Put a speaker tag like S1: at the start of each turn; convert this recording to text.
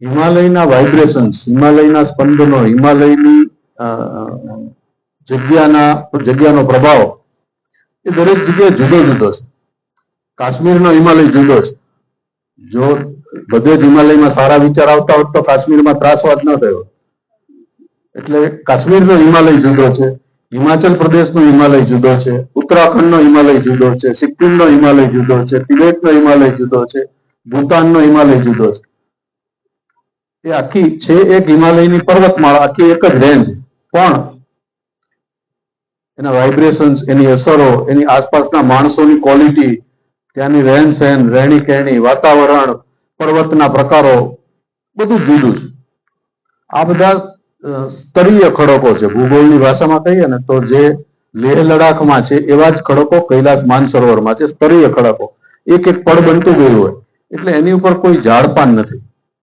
S1: હિમાલયના વાઇબ્રેશન્સ, હિમાલયના સ્પંદનો, હિમાલયની જગ્યાનો પ્રભાવ એ દરેક જગ્યાએ જુદો જુદો છે. કાશ્મીરનો હિમાલય જુદો છે. જો બધે જ હિમાલયમાં સારા વિચાર આવતા હોત તો કાશ્મીરમાં ત્રાસવાદ ન થયો. એટલે કાશ્મીરનો હિમાલય જુદો છે, હિમાચલ પ્રદેશનો હિમાલય જુદો છે, ઉત્તરાખંડનો હિમાલય જુદો છે, સિક્કિમનો હિમાલય જુદો છે, તિબેટનો હિમાલય જુદો છે, ભૂતાનનો હિમાલય જુદો છે. એ આખી છે એક હિમાલયની પર્વતમાળા, આખી એક જ રેન્જ, પણ એના વાઇબ્રેશન્સ, એની અસરો, એની આસપાસના માણસોની ક્વોલિટી, ત્યાંની રહેન સહેન, રહેણી કહેણી, વાતાવરણ, પર્વતના પ્રકારો, બધું જુદું છે. આ બધા સ્તરીય ખડકો છે. ભૂગોળની ભાષામાં કહીએ ને તો જે લેહ લડાખમાં છે એવા જ ખડકો કૈલાસ માનસરોવરમાં છે. સ્તરીય ખડકો, એક એક પડ બનતું ગયું હોય, એટલે એની ઉપર કોઈ ઝાડપાન નથી.